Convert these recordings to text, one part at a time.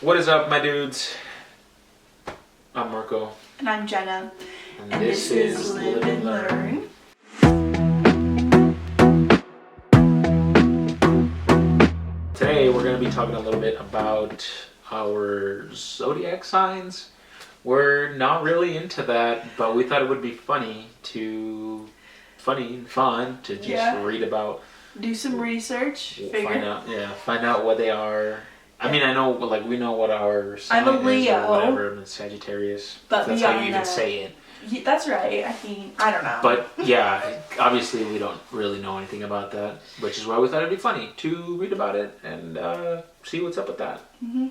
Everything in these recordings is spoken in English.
What is up, my dudes? I'm Marco. And I'm Jenna. And this is Live and Learn. Today we're going to be talking a little bit about our zodiac signs. We're not really into that, but we thought it would be fun to just read about. Do some research. Find out what they are. I mean, I know, we know what our sign I'm a Leo. is or whatever. I'm a Sagittarius. But that's how you even say it. That's right. I mean, I don't know. But yeah, obviously we don't really know anything about that, which is why we thought it'd be funny to read about it and see what's up with that. Mm-hmm.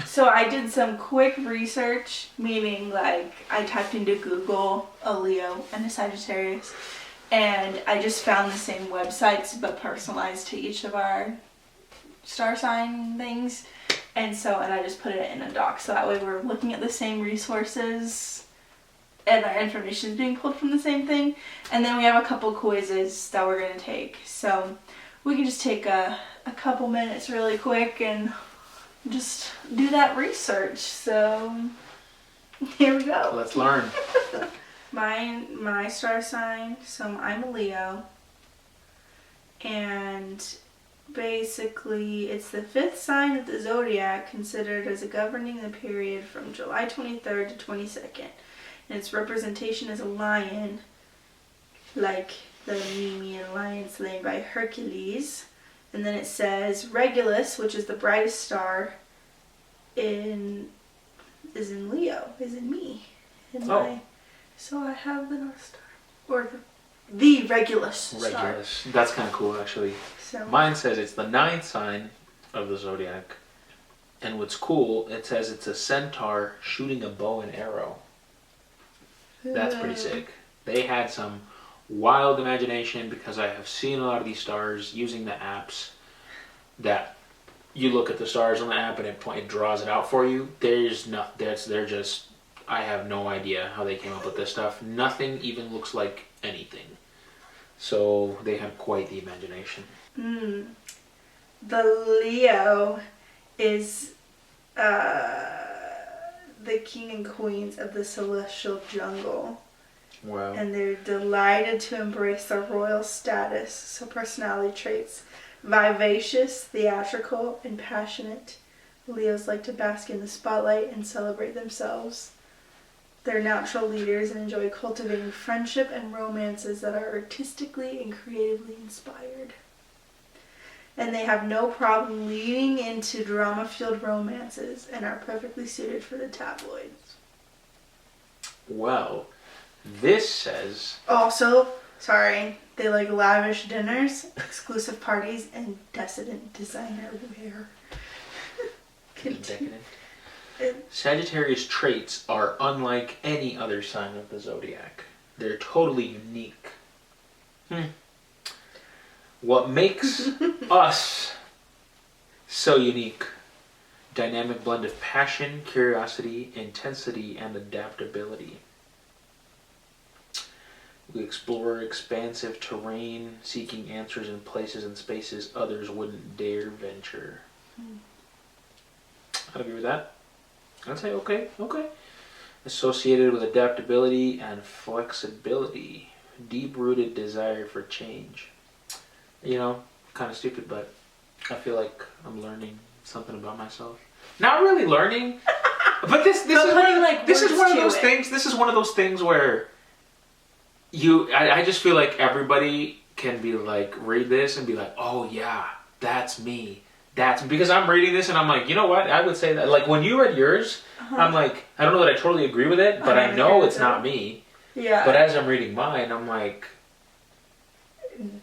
So I did some quick research, meaning I typed into Google a Leo and a Sagittarius, and I just found the same websites but personalized to each of our star sign things, and I just put it in a doc so that way we're looking at the same resources and our information is being pulled from the same thing. And then we have a couple quizzes that we're going to take, so we can just take a couple minutes really quick and just do that research. So here we go. Let's learn. My star sign, so I'm a Leo, and basically it's the fifth sign of the zodiac, considered as a governing the period from July 23rd to 22nd. And its representation is a lion, like the Nemean lion slain by Hercules. And then it says Regulus, which is the brightest star, is in Leo, is in me. So I have the North Star, or the Regulus star. Regulus. That's kind of cool, actually. So mine says it's the ninth sign of the zodiac, and what's cool, it says it's a centaur shooting a bow and arrow. That's pretty sick. They had some wild imagination, because I have seen a lot of these stars using the apps that you look at the stars on the app and it draws it out for you. I have no idea how they came up with this stuff. Nothing even looks like anything. So they have quite the imagination. The Leo is the king and queens of the celestial jungle. Wow. And they're delighted to embrace their royal status. So personality traits: vivacious, theatrical, and passionate. Leos like to bask in the spotlight and celebrate themselves. They're natural leaders and enjoy cultivating friendship and romances that are artistically and creatively inspired. And they have no problem leading into drama-filled romances and are perfectly suited for the tabloids. Well, this says... Also, they like lavish dinners, exclusive parties, and decadent designer wear. Decadent. Sagittarius traits are unlike any other sign of the zodiac. They're totally unique. What makes us so unique? Dynamic blend of passion, curiosity, intensity, and adaptability. We explore expansive terrain, seeking answers in places and spaces others wouldn't dare venture. I'd agree with that. I'd say okay. Associated with adaptability and flexibility. Deep-rooted desire for change. Kind of stupid, but I feel like I'm learning something about myself. Not really learning, but this is one of those things. This is one of those things where I just feel like everybody can be like, read this and be like, oh yeah, that's me. That's because I'm reading this and I'm like, you know what? I would say that. Like when you read yours, I'm like, I don't know that I totally agree with it, but I know it's not me. Yeah. But as I'm reading mine, I'm like,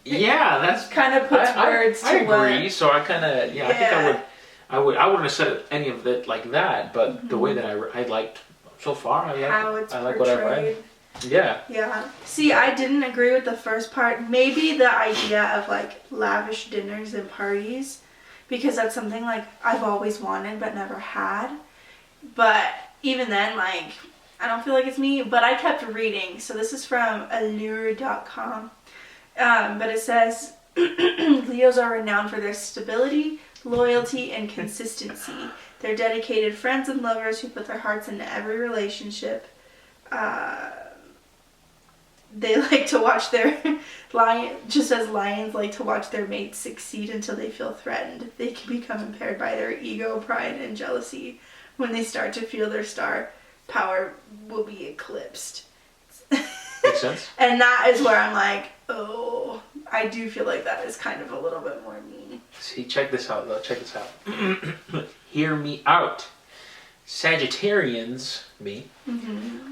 yeah, that's kind of puts words to I agree. So I kind of, I think I wouldn't have said any of it like that, but the way that I liked so far, I like what I read. Yeah. Yeah. See, I didn't agree with the first part. Maybe the idea of like lavish dinners and parties, because that's something like I've always wanted but never had. But even then, like, I don't feel like it's me. But I kept reading. So this is from allure.com. But it says, Leos are renowned for their stability, loyalty, and consistency. They're dedicated friends and lovers who put their hearts into every relationship. They like to watch their just as lions like to watch their mates succeed until they feel threatened. They can become impaired by their ego, pride, and jealousy. When they start to feel their star power will be eclipsed. Makes sense. And that is where I'm like, oh, I do feel like that is kind of a little bit more mean. See, check this out, though. Check this out. Hear me out. Sagittarians,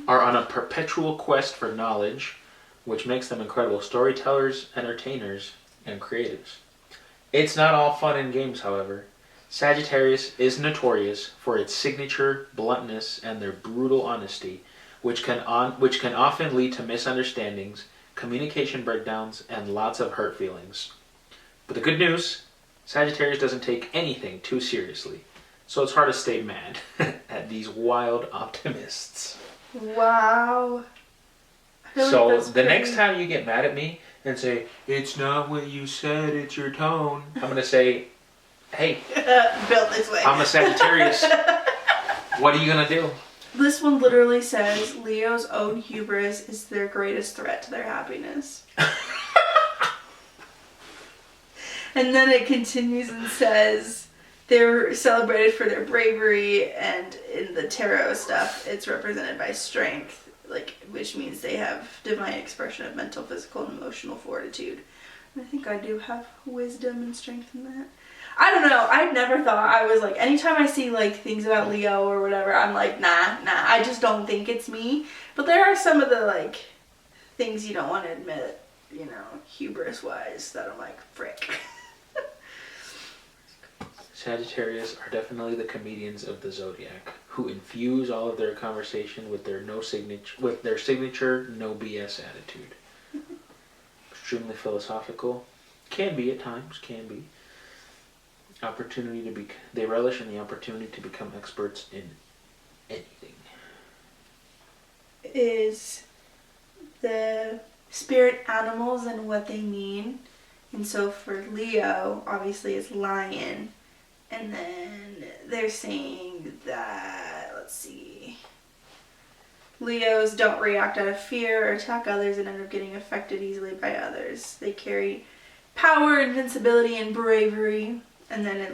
are on a perpetual quest for knowledge, which makes them incredible storytellers, entertainers, and creatives. It's not all fun and games, however. Sagittarius is notorious for its signature bluntness and their brutal honesty, which can often lead to misunderstandings, communication breakdowns, and lots of hurt feelings. But the good news, Sagittarius doesn't take anything too seriously, so it's hard to stay mad at these wild optimists. Wow. So the next time you get mad at me and say, it's not what you said, it's your tone, I'm going to say, hey, built this way. I'm a Sagittarius. What are you going to do? This one literally says, Leo's own hubris is their greatest threat to their happiness. And then it continues and says, they're celebrated for their bravery, and in the tarot stuff, it's represented by strength, which means they have divine expression of mental, physical, and emotional fortitude. And I think I do have wisdom and strength in that. I don't know. I've never thought I was anytime I see things about Leo or whatever, I'm like, nah. I just don't think it's me. But there are some of the things you don't want to admit, hubris wise, that I'm like, frick. Sagittarius are definitely the comedians of the zodiac, who infuse all of their conversation with their signature no BS attitude. Extremely philosophical, can be at times, They relish in the opportunity to become experts in anything. Is the spirit animals and what they mean. And so for Leo, obviously it's lion. And then they're saying that, let's see, Leos don't react out of fear or attack others and end up getting affected easily by others. They carry power, invincibility, and bravery. And then it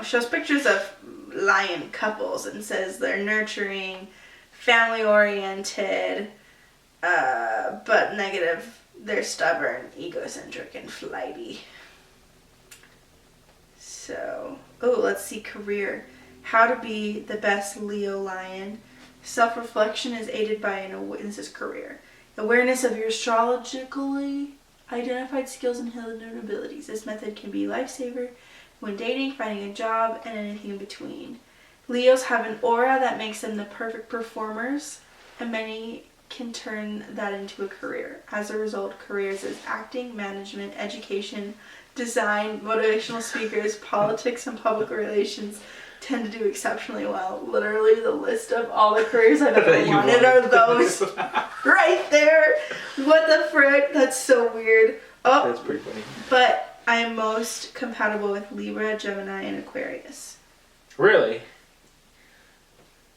shows pictures of lion couples and says they're nurturing, family-oriented, but negative. They're stubborn, egocentric, and flighty. So, let's see, career. How to be the best Leo lion. Self-reflection is aided by this is career. Awareness of your astrologically identified skills and hidden abilities. This method can be a lifesaver when dating, finding a job, and anything in between. Leos have an aura that makes them the perfect performers, and many can turn that into a career. As a result, careers as acting, management, education, design, motivational speakers, politics, and public relations tend to do exceptionally well. Literally, the list of all the careers I've ever wanted are those right there. What the frick? That's so weird. Oh, that's pretty funny. But I'm most compatible with Libra, Gemini, and Aquarius. Really?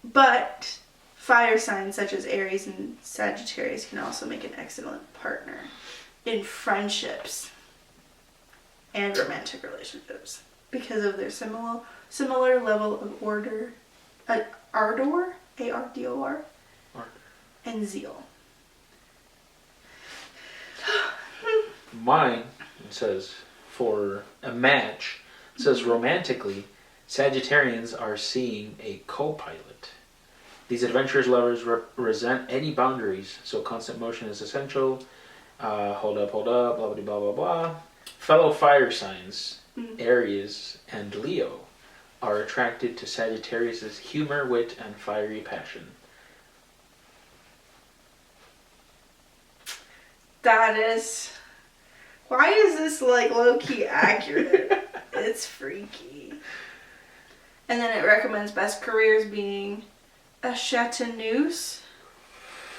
But fire signs such as Aries and Sagittarius can also make an excellent partner in friendships and romantic relationships because of their similar level of ardor, A-R-D-O-R, and zeal. Mine, it says, for a match, it says romantically, Sagittarians are seeing a co-pilot. These adventurous lovers resent any boundaries, so constant motion is essential. Hold up, blah, blah, blah, blah, blah. Fellow fire signs, Aries and Leo, are attracted to Sagittarius' humor, wit, and fiery passion. That is... Why is this low-key accurate? It's freaky. And then it recommends best careers being a chanteuse.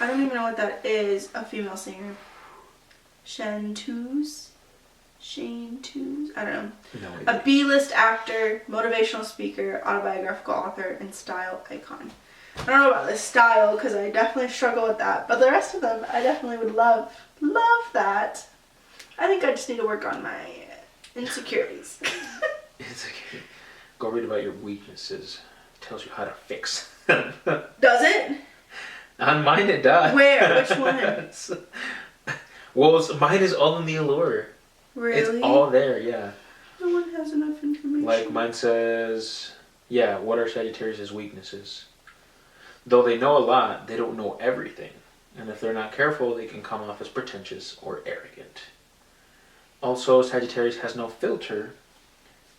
I don't even know what that is. A female singer. Chanteuse. Shane Toons? I don't know. No A idea. B-list actor, motivational speaker, autobiographical author, and style icon. I don't know about the style because I definitely struggle with that, but the rest of them I definitely would love that. I think I just need to work on my insecurities. It's okay. Go read about your weaknesses. It tells you how to fix them. Does it? On mine it does. Where? Which one? Well, mine is all in the allure. Really? It's all there, yeah. No one has enough information. Like mine says, yeah, what are Sagittarius' weaknesses? Though they know a lot, they don't know everything. And if they're not careful, they can come off as pretentious or arrogant. Also, Sagittarius has no filter,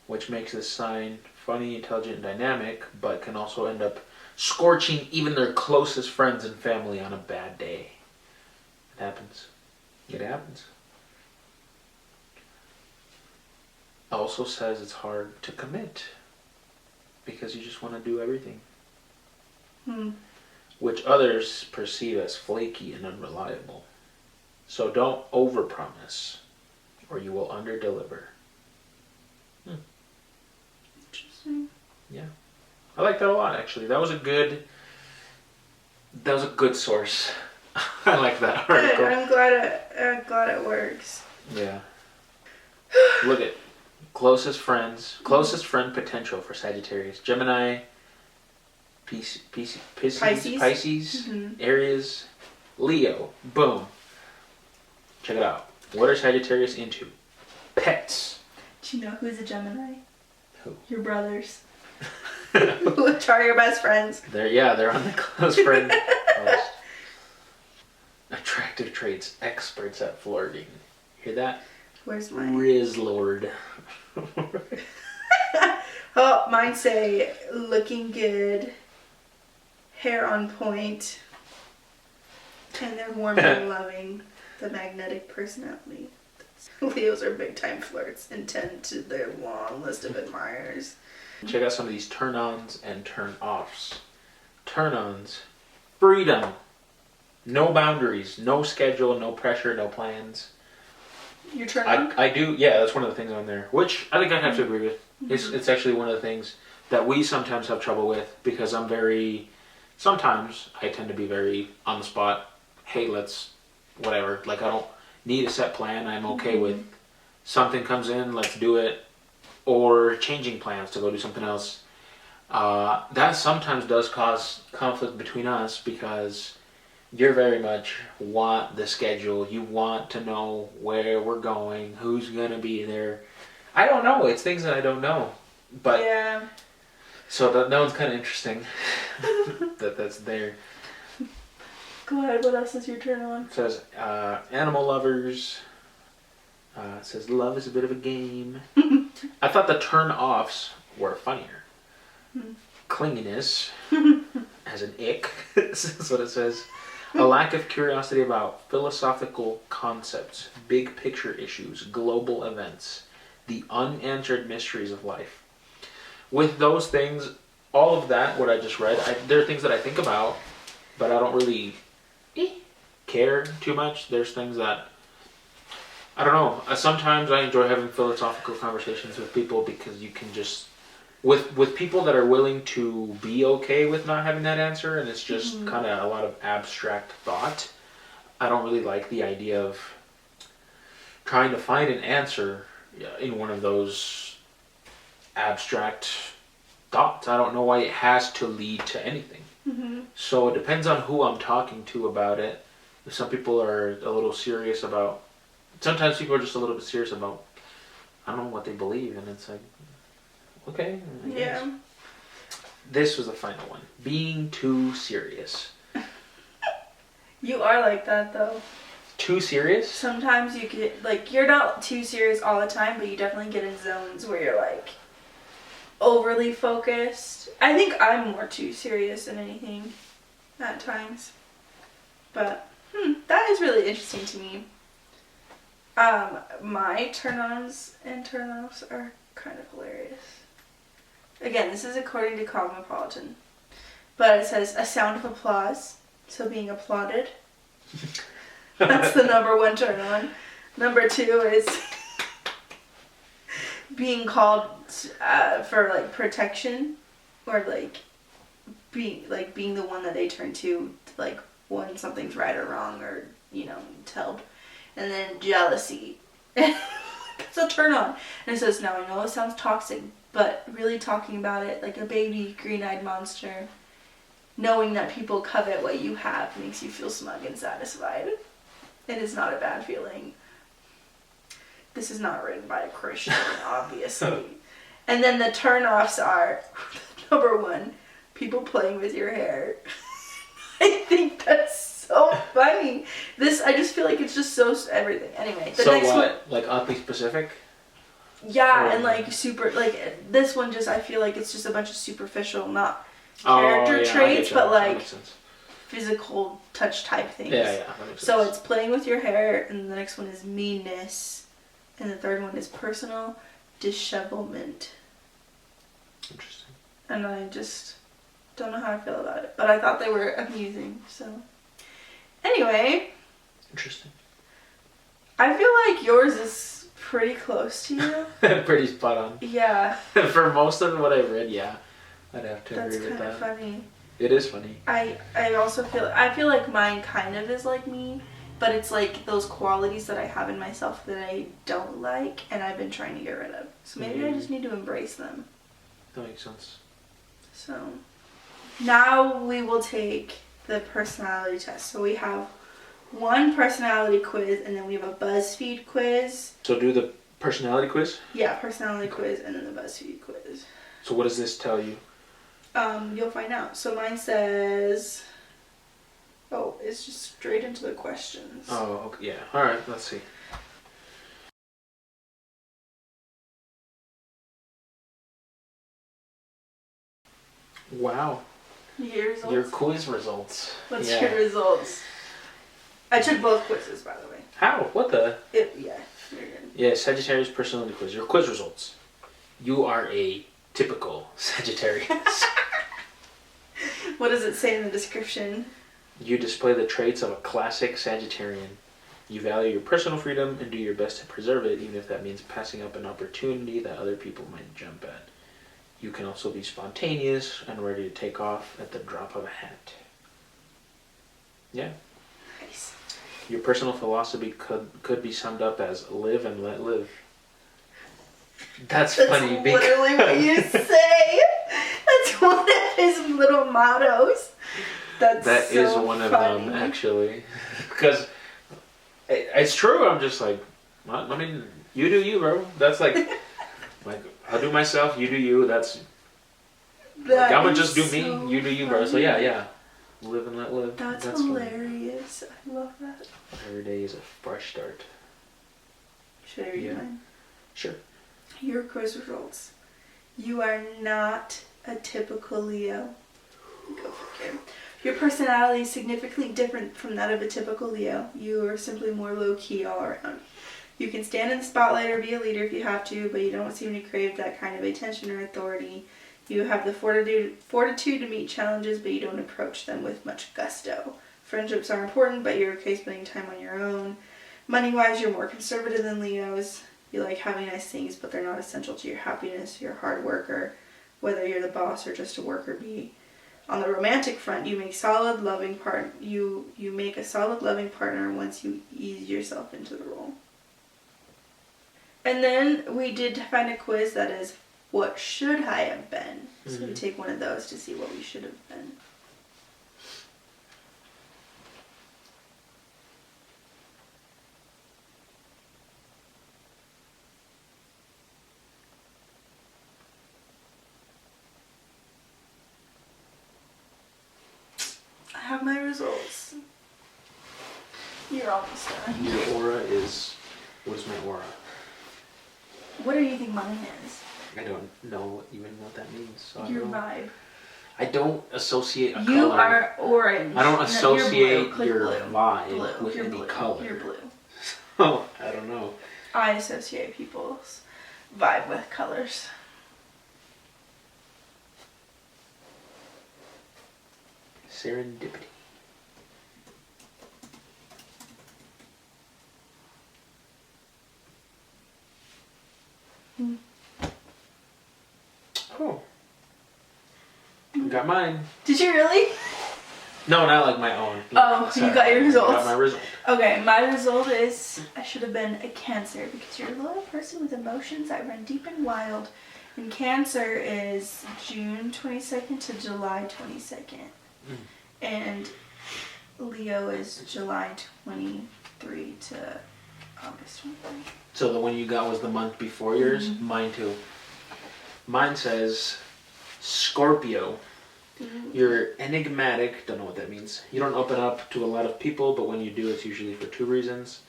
which makes this sign funny, intelligent, and dynamic, but can also end up scorching even their closest friends and family on a bad day. It happens. It happens. Also says it's hard to commit because you just want to do everything. Which others perceive as flaky and unreliable. So don't overpromise or you will underdeliver. Interesting. Yeah. I like that a lot, actually. That was a good source. I like that article. Good. I'm glad it works. Yeah. Look at closest friend potential for Sagittarius. Gemini, Pisces, Aries, Leo. Boom. Check it out. What are Sagittarius into? Pets. Do you know who's a Gemini? Who? Your brothers. Which are your best friends. They're on the close friend list. Attractive traits, experts at flirting. Hear that? Where's mine? Riz Lord. Oh, mine say looking good, hair on point, and they're warm and loving. The magnetic personality. Leos are big time flirts and tend to their long list of admirers. Check out some of these turn-ons and turn-offs. Turn-ons. Freedom. No boundaries. No schedule. No pressure. No plans. Your turn on? I do, yeah, that's one of the things on there. Which I think I have to agree with. It's actually one of the things that we sometimes have trouble with because sometimes I tend to be very on the spot. Hey, let's, whatever. Like I don't need a set plan. I'm okay with something comes in, let's do it. Or changing plans to go do something else. That sometimes does cause conflict between us because you're very much want the schedule. You want to know where we're going, who's going to be there. I don't know. It's things that I don't know. But yeah. So that one's kind of interesting that's there. Go ahead. What else is your turn on? It says animal lovers. It says love is a bit of a game. I thought the turn-offs were funnier. Clinginess as an ick. That's what it says. A lack of curiosity about philosophical concepts, big picture issues, global events, the unanswered mysteries of life. With those things, all of that, what I just read, there are things that I think about, but I don't really care too much. There's things that, I don't know. Sometimes I enjoy having philosophical conversations with people because you can just, with people that are willing to be okay with not having that answer, and it's just kind of a lot of abstract thought. I don't really like the idea of trying to find an answer in one of those abstract thoughts. I don't know why it has to lead to anything. So it depends on who I'm talking to about it. Some people are a little serious about, sometimes people are just a little bit serious about, I don't know what they believe, and it's like, okay. I guess. Yeah. This was the final one. Being too serious. You are like that though. Too serious? Sometimes you get, like, you're not too serious all the time, but you definitely get in zones where you're like overly focused. I think I'm more too serious than anything at times. But that is really interesting to me. My turn-ons and turn-offs are kind of hilarious. Again, this is according to Cosmopolitan. But it says a sound of applause, so being applauded. That's the number one turn-on. Number two is being called for like protection, or like being the one that they turn to like when something's right or wrong, or you know, to help. And then jealousy. It's a turn on. And it says, now I know it sounds toxic, but really talking about it like a baby green-eyed monster, knowing that people covet what you have makes you feel smug and satisfied. It is not a bad feeling. This is not written by a Christian, obviously. And then the turn-offs are, number one, people playing with your hair. I think that's so funny. I just feel like it's just so everything. Anyway, the next one. Like oddly specific? Yeah, and like super, like this one just, I feel like it's just a bunch of superficial, not character traits, but like physical touch type things. Yeah, so it's playing with your hair, and the next one is meanness, and the third one is personal dishevelment. Interesting. And I just don't know how I feel about it, but I thought they were amusing, so. Anyway. Interesting. I feel like yours is pretty close to you. Pretty spot on. Yeah. For most of what I've read, yeah. I'd have to agree with that. That's kind of funny. It is funny. I also feel like mine kind of is like me, but it's like those qualities that I have in myself that I don't like, and I've been trying to get rid of. So maybe I just need to embrace them. That makes sense. So now we will take the personality test. So we have one personality quiz, and then we have a BuzzFeed quiz. So do the personality quiz? Yeah, personality quiz, and then the BuzzFeed quiz. So what does this tell you? You'll find out. So mine says, it's just straight into the questions. Oh, okay, yeah. All right, let's see. Wow. Your results? Your quiz results. What's your results? I took both quizzes, by the way. How? What the? Yeah, you're good. Yeah, Sagittarius personality quiz. Your quiz results. You are a typical Sagittarius. What does it say in the description? You display the traits of a classic Sagittarian. You value your personal freedom and do your best to preserve it, even if that means passing up an opportunity that other people might jump at. You can also be spontaneous and ready to take off at the drop of a hat. Yeah. Nice. Your personal philosophy could be summed up as live and let live. That's funny. That's literally what you say. That's one of his little mottos. That is one of them, actually. Because it's true. I'm just like, I mean, you do you, bro. That's like I'll do myself, you do you. That's like, I'm gonna just do me, you do you, bro. So yeah. Live and let live. That's hilarious. Funny. I love that. Every day is a fresh start. Should I read mine? Sure. Your quiz results. You are not a typical Leo. Go figure. Your personality is significantly different from that of a typical Leo. You are simply more low-key all around. You can stand in the spotlight or be a leader if you have to, but you don't seem to crave that kind of attention or authority. You have the fortitude to meet challenges, but you don't approach them with much gusto. Friendships are important, but you're okay spending time on your own. Money-wise, you're more conservative than Leos. You like having nice things, but they're not essential to your happiness. You're a hard worker, whether you're the boss or just a worker bee. On the romantic front, you make solid, loving you make a solid, loving partner once you ease yourself into the role. And then we did find a quiz that is, what should I have been? So we take one of those to see what we should have been. I have my results. You're almost done. Your aura is... What is my aura? What do you think mine is? I don't know even what that means. So Your vibe. I don't associate a color. You are orange. I don't associate No, your blue. vibe with You're any blue. color. You're blue. Oh, I don't know. I associate people's vibe with colors. Serendipity. got mine. Did you really? No, not like my own. Oh, you got your results. I got my result. Okay, my result is I should have been a Cancer because you're a loyal person with emotions that run deep and wild. And Cancer is June 22nd to July 22nd. And Leo is July 23 to August 23. So the one you got was the month before yours? Mine too. Mine says Scorpio. You're enigmatic, don't know what that means. You don't open up to a lot of people, but when you do, it's usually for two reasons.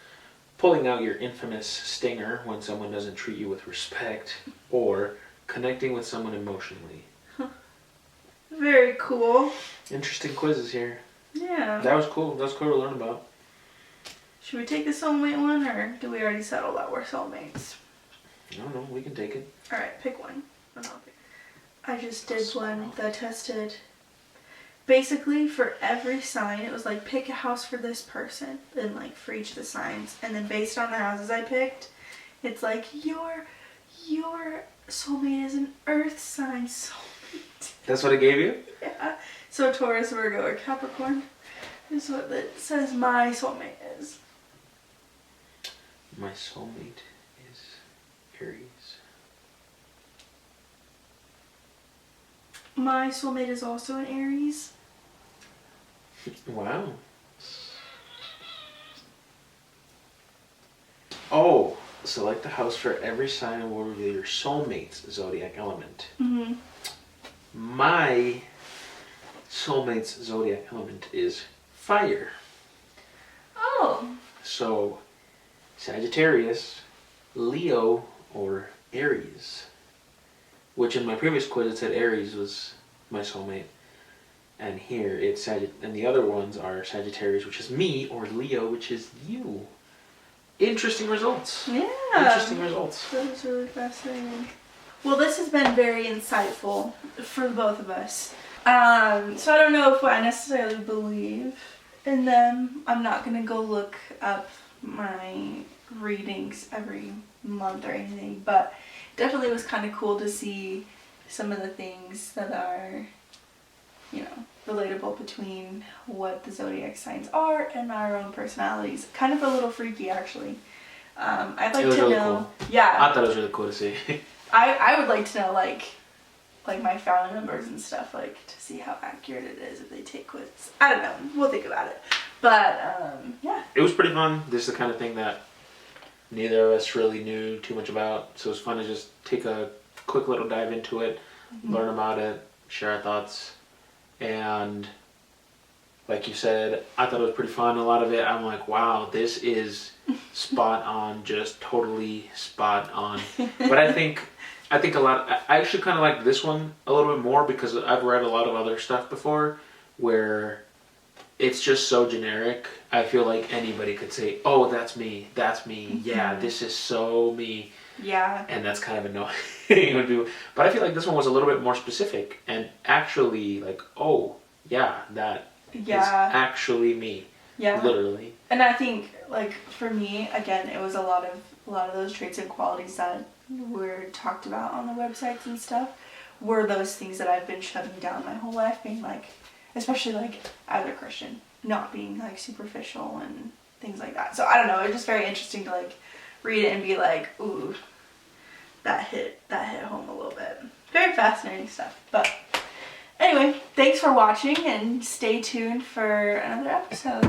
Pulling out your infamous stinger when someone doesn't treat you with respect, or connecting with someone emotionally. Very cool. Interesting quizzes here. Yeah. That was cool. That was cool to learn about. Should we take the soulmate one, or do we already settle that we're soulmates? I don't know. We can take it. Alright, pick one. I just did one that tested. Basically, for every sign, it was like, pick a house for this person, and like for each of the signs. And then based on the houses I picked, it's like, your soulmate is an earth sign soulmate. That's what it gave you? Yeah. So Taurus, Virgo, or Capricorn is what it says my soulmate is. My soulmate is Aries. My soulmate is also an Aries. Wow. Oh, select a house for every sign and will reveal your soulmate's zodiac element. My soulmate's zodiac element is fire. Oh. So, Sagittarius, Leo, or Aries. Which in my previous quiz it said Aries was my soulmate. And here it's and the other ones are Sagittarius, which is me, or Leo, which is you. Interesting results. Yeah. Interesting results. That was really fascinating. Well, this has been very insightful for both of us. So I don't know if I necessarily believe in them. I'm not going to go look up my readings every month or anything, but definitely was kind of cool to see some of the things that are, you know, relatable between what the zodiac signs are and our own personalities. Kind of a little freaky, actually. I'd like to really know. Cool. Yeah. I thought it was really cool to see. I would like to know, like my family members and stuff, like to see how accurate it is if they take quizzes. I don't know. We'll think about it. But yeah. It was pretty fun. This is the kind of thing that neither of us really knew too much about, so it was fun to just take a quick little dive into it, learn about it, share our thoughts, and like you said, I thought it was pretty fun. A lot of it, I'm like, wow, this is spot on, just totally spot on. But I think I actually kind of like this one a little bit more because I've read a lot of other stuff before where it's just so generic. I feel like anybody could say, oh, that's me, yeah, this is so me. Yeah. And that's kind of annoying. But I feel like this one was a little bit more specific and actually like, oh, yeah, that is actually me. Yeah. Literally. And I think, like, for me, again, it was a lot of those traits and qualities that were talked about on the websites and stuff were those things that I've been shutting down my whole life, being like, especially like as a Christian, not being like superficial and things like that. So I don't know, it's just very interesting to like read it and be like, ooh, that hit home a little bit. Very fascinating stuff. But anyway, thanks for watching and stay tuned for another episode.